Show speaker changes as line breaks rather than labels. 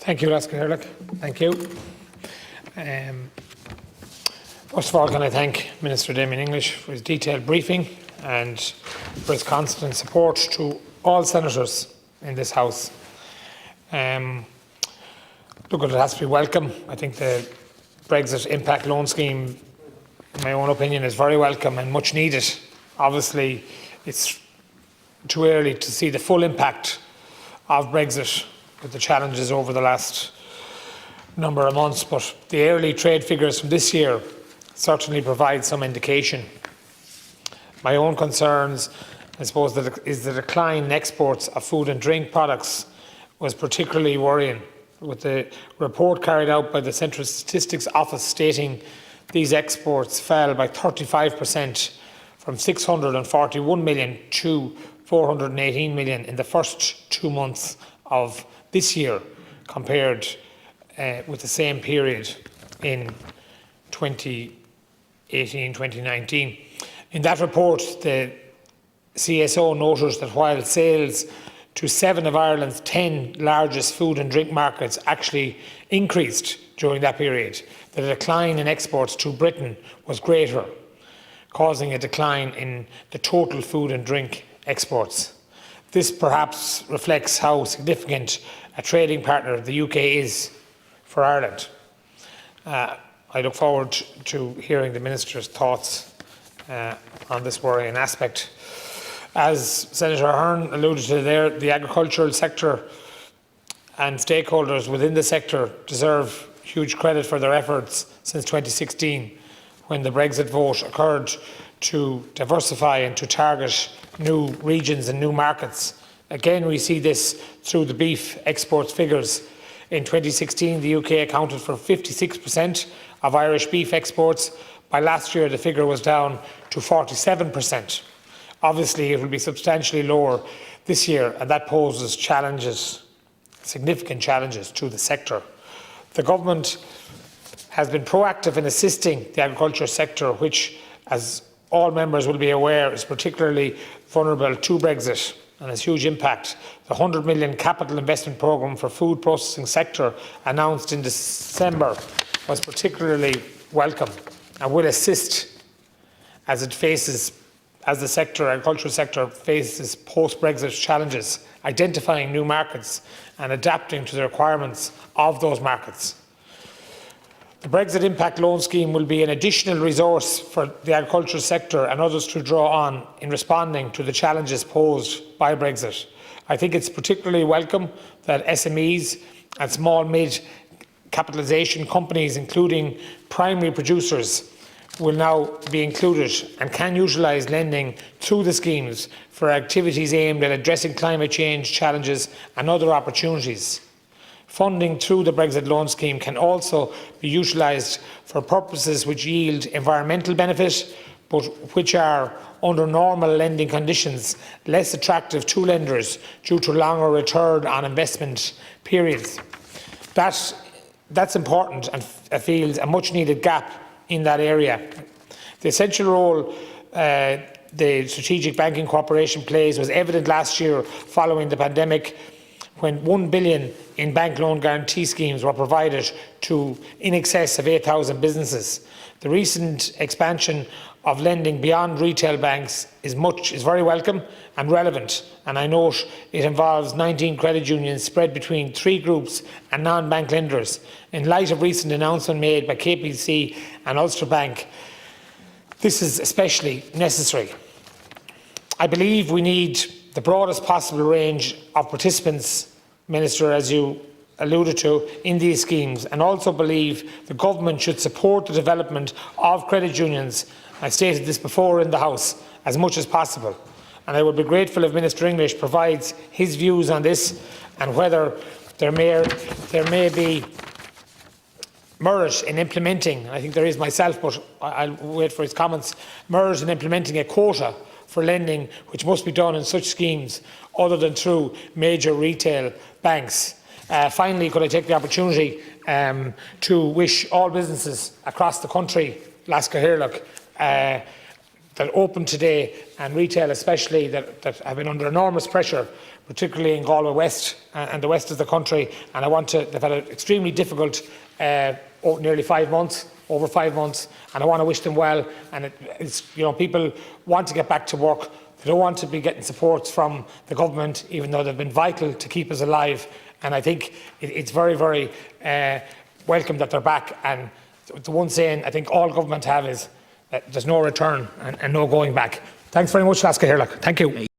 Thank you, Laska. Thank you. First of all, can I thank Minister Damien English for his detailed briefing and for his constant support to all senators in this House. Look, it has to be welcome. I think the Brexit Impact Loan Scheme, in my own opinion, is very welcome and much needed. Obviously, it's too early to see the full impact of Brexit with the challenges over the last number of months, but the early trade figures from this year certainly provide some indication. My own concerns, I suppose, is the decline in exports of food and drink products was particularly worrying, with the report carried out by the Central Statistics Office stating these exports fell by 35% from 641 million to 418 million in the first 2 months of this year, compared with the same period in 2018-2019. In that report, the CSO noted that while sales to 7 of Ireland's 10 largest food and drink markets actually increased during that period, the decline in exports to Britain was greater, causing a decline in the total food and drink exports. This perhaps reflects how significant a trading partner the UK is for Ireland. I look forward to hearing the Minister's thoughts on this worrying aspect. As Senator Ahern alluded to there, the agricultural sector and stakeholders within the sector deserve huge credit for their efforts since 2016, when the Brexit vote occurred to diversify and to target new regions and new markets. Again, we see this through the beef exports figures. In 2016, the UK accounted for 56% of Irish beef exports. By last year, the figure was down to 47%. Obviously, it will be substantially lower this year, and that poses challenges, significant challenges to the sector. The government has been proactive in assisting the agriculture sector, which, as all members will be aware, is particularly vulnerable to Brexit and has huge impact. The 100 million capital investment programme for food processing sector announced in December was particularly welcome and will assist as the agricultural sector faces post-Brexit challenges, identifying new markets and adapting to the requirements of those markets. The Brexit Impact Loan Scheme will be an additional resource for the agricultural sector and others to draw on in responding to the challenges posed by Brexit. I think it's particularly welcome that SMEs and small mid-capitalisation companies, including primary producers, will now be included and can utilise lending through the schemes for activities aimed at addressing climate change challenges and other opportunities. Funding through the Brexit Loan Scheme can also be utilised for purposes which yield environmental benefit, but which are, under normal lending conditions, less attractive to lenders due to longer return on investment periods. That's important and fills a much-needed gap in that area. The essential role the Strategic Banking Corporation plays was evident last year following the pandemic, when 1 billion in bank loan guarantee schemes were provided to in excess of 8,000 businesses. The recent expansion of lending beyond retail banks is very welcome and relevant, and I note it involves 19 credit unions spread between 3 groups and non-bank lenders. In light of recent announcement made by KPC and Ulster Bank, this is especially necessary. I believe we need the broadest possible range of participants, Minister, as you alluded to, in these schemes, and also believe the government should support the development of credit unions. I stated this before in the House, as much as possible, and I would be grateful if Minister English provides his views on this and whether there may be merit in implementing, I think there is myself, but I'll wait for his comments, merit in implementing a quota for lending which must be done in such schemes other than through major retail banks. Finally, could I take the opportunity to wish all businesses across the country, Laska Hirlock, that open today, and retail especially, that have been under enormous pressure, particularly in Galway West and the west of the country. And they've had an extremely difficult nearly 5 months, over 5 months, and I want to wish them well. And people want to get back to work. They don't want to be getting support from the government, even though they've been vital to keep us alive. And I think it's very, very welcome that they're back. And the one saying I think all government have is that there's no return and no going back. Thanks very much, Laska Hirlock. Thank you.